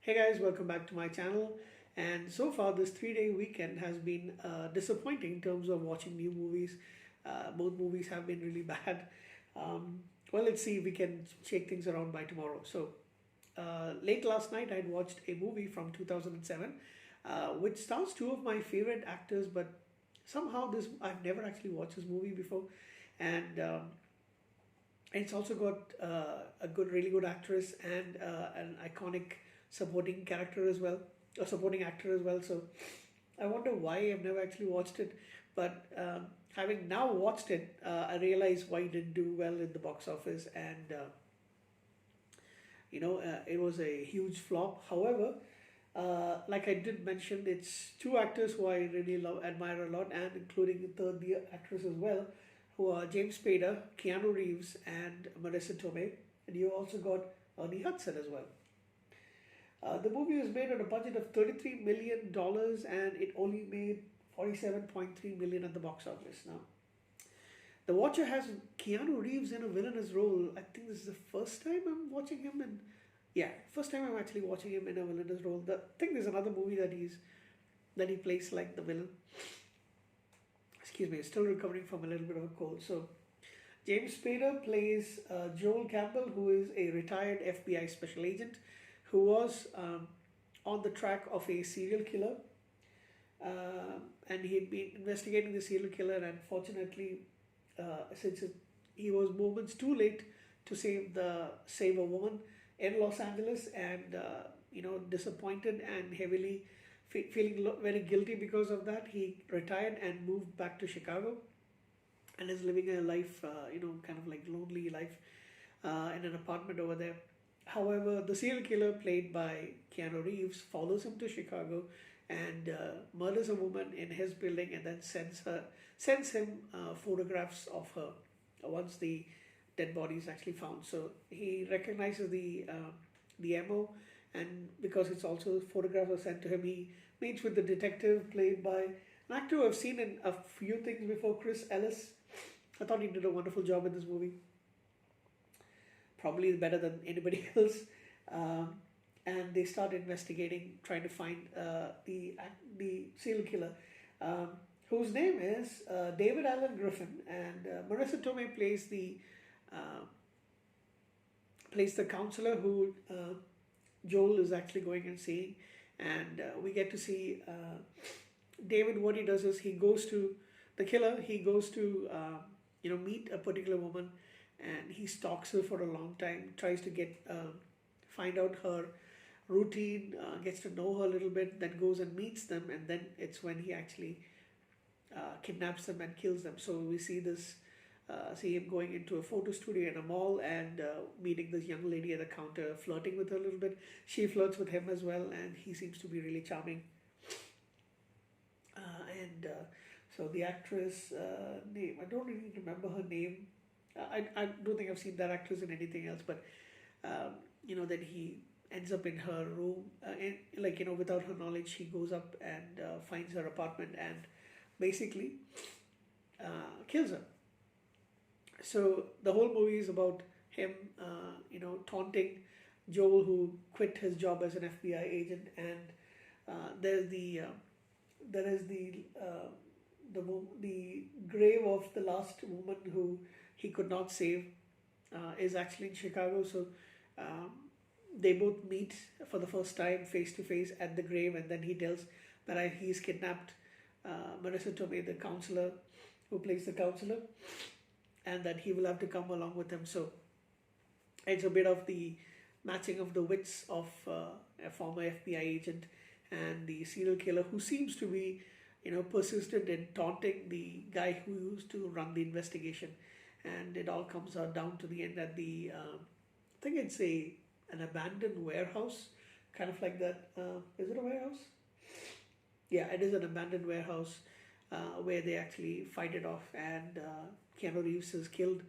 Hey guys, welcome back to my channel. And so far, this 3 day weekend has been disappointing in terms of watching new movies. Both movies have been really bad. Well, let's see if we can shake things around by tomorrow. Late last night, I'd watched a movie from 2007, which stars two of my favorite actors, but somehow this I've never actually watched this movie before. And it's also got a really good actress and an iconic supporting character as well, a supporting actor as well. So I wonder why I've never actually watched it, but having now watched it, I realize why it didn't do well in the box office, and it was a huge flop. However, like I did mention, it's two actors who I really admire a lot, and including the third actress as well, who are James Spader, Keanu Reeves, and Marisa Tomei, and you also got Ernie Hudson as well. The movie was made on a budget of $33 million, and it only made 47.3 million at the box office. Now, the watcher has Keanu Reeves in a villainous role. I think this is the first time I'm watching him, and yeah, first time I'm actually watching him in a villainous role. I think there's another movie that he plays like the villain. Excuse me, still recovering from a little bit of a cold. So, James Spader plays Joel Campbell, who is a retired FBI special agent who was on the track of a serial killer, and he'd been investigating the serial killer, and fortunately, he was moments too late to save a woman in Los Angeles, and disappointed and heavily feeling very guilty because of that, he retired and moved back to Chicago, and is living a life, kind of like lonely life in an apartment over there. However, the serial killer played by Keanu Reeves follows him to Chicago and murders a woman in his building, and then sends him photographs of her once the dead body is actually found. So he recognizes the MO, and because it's also photographs are sent to him, he meets with the detective played by an actor who I've seen in a few things before, Chris Ellis. I thought he did a wonderful job in this movie, probably better than anybody else. And they start investigating, trying to find the serial killer, whose name is David Allen Griffin, and Marisa Tomei plays the counselor who Joel is actually going and seeing, and we get to see David. What he does is he goes to the killer. He goes to meet a particular woman, and he stalks her for a long time, tries to find out her routine, gets to know her a little bit, then goes and meets them, and then it's when he actually kidnaps them and kills them. So we see him going into a photo studio in a mall, and meeting this young lady at the counter, flirting with her a little bit. She flirts with him as well, and he seems to be really charming. And so the actress name, I don't really remember her name. I don't think I've seen that actress in anything else, but then he ends up in her room, without her knowledge. He goes up and finds her apartment and basically kills her. So the whole movie is about him, taunting Joel, who quit his job as an FBI agent, and there is the grave of the last woman who he could not save is actually in Chicago. So they both meet for the first time face to face at the grave, and then he tells that he's kidnapped Marisa Tomei, the counselor, who plays the counselor, and that he will have to come along with him. So it's a bit of the matching of the wits of a former FBI agent and the serial killer, who seems to be persistent in taunting the guy who used to run the investigation. And it all comes down to the end at I think it's an abandoned warehouse, kind of like that. Is it a warehouse? Yeah, it is an abandoned warehouse where they actually fight it off, and Keanu Reeves is killed.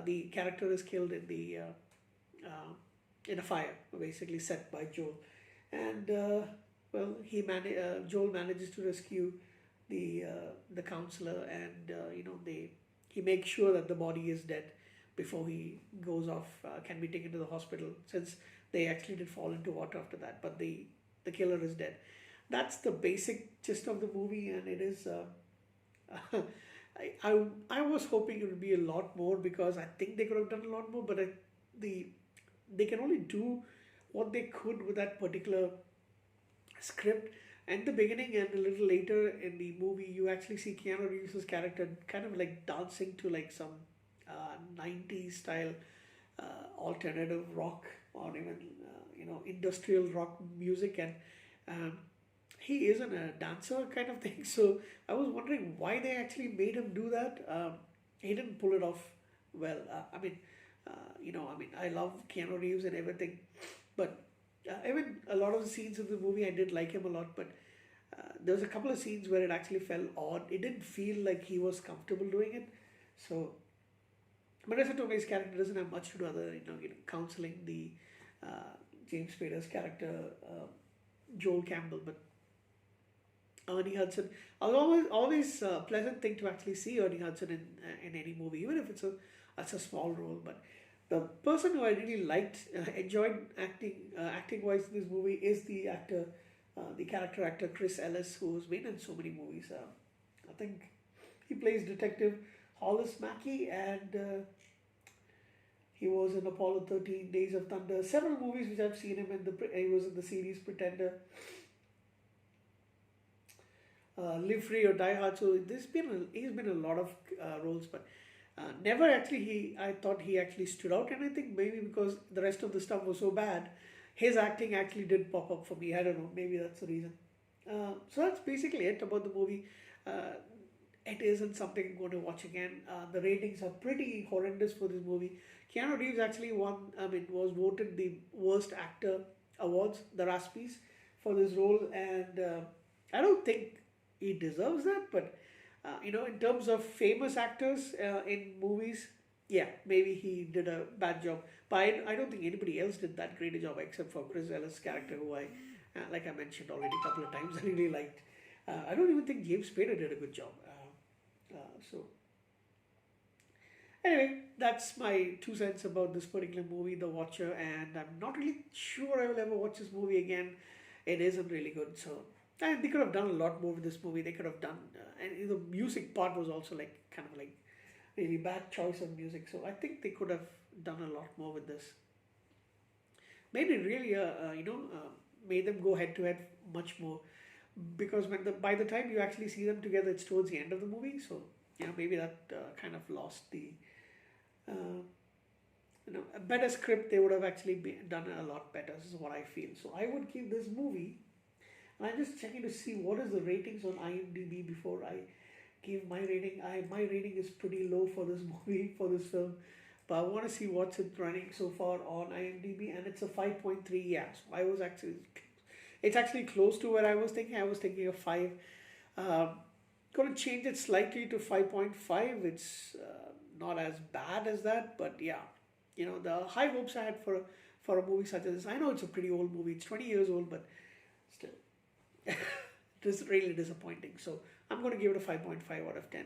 The character is killed in a fire, basically set by Joel, and Joel manages to rescue the counselor, and he makes sure that the body is dead before he goes off, can be taken to the hospital, since they actually did fall into water after that, but the killer is dead. That's the basic gist of the movie, and it is. I was hoping it would be a lot more because I think they could have done a lot more, but the they can only do what they could with that particular script. And the beginning and a little later in the movie, you actually see Keanu Reeves' character kind of like dancing to like some 90s style alternative rock or even industrial rock music, and um, he isn't a dancer kind of thing. So I was wondering why they actually made him do that. He didn't pull it off well. I love Keanu Reeves and everything, but even a lot of the scenes of the movie, I did like him a lot. But there was a couple of scenes where it actually felt odd. It didn't feel like he was comfortable doing it. So Marisa Tomei's character doesn't have much to do other than counseling the uh, James Spader's character, Joel Campbell. But Ernie Hudson, I was always a pleasant thing to actually see Ernie Hudson in any movie, even if it's a small role. But the person who I really liked, enjoyed acting wise in this movie is the character actor Chris Ellis, who's been in so many movies. I think he plays Detective Hollis Mackey, and he was in Apollo 13, Days of Thunder, several movies which I've seen him in. He was in the series Pretender, Live Free or Die Hard. So he's been in a lot of roles, but never actually I thought he actually stood out, and I think maybe because the rest of the stuff was so bad, his acting actually did pop up for me. I don't know, maybe that's the reason. So that's basically it about the movie. Uh, it isn't something I'm going to watch again. The ratings are pretty horrendous for this movie. Keanu Reeves actually was voted the worst actor awards, the Raspies, for this role, and I don't think he deserves that. But in terms of famous actors in movies, yeah, maybe he did a bad job. But I don't think anybody else did that great a job except for Chris Ellis' character, who like I mentioned already a couple of times, I really liked. I don't even think James Spader did a good job. So anyway, that's my 2 cents about this particular movie, The Watcher, and I'm not really sure I will ever watch this movie again. It isn't really good, so and they could have done a lot more with this movie. They could have done, and the music part was also like kind of like really bad choice of music. So I think they could have done a lot more with this. Made it really, made them go head to head much more, because by the time you actually see them together, it's towards the end of the movie. So maybe that kind of lost the uh, a better script. They would have actually done a lot better. This is what I feel. So I would give this movie, and I'm just checking to see what is the ratings on IMDb before I give my rating. My rating is pretty low for this movie, for this film, but I want to see what's it running so far on IMDb, and it's a 5.3. Yeah, so it's actually close to where I was thinking. I was thinking of 5. Going to change it slightly to 5.5. It's not as bad as that, but yeah, the high hopes I had for a movie such as this. I know it's a pretty old movie. It's 20 years old, but still, it is really disappointing. So I'm going to give it a 5.5 out of 10.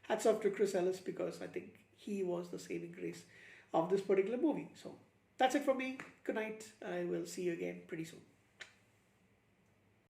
Hats off to Chris Ellis, because I think he was the saving grace of this particular movie. So that's it for me. Good night. I will see you again pretty soon.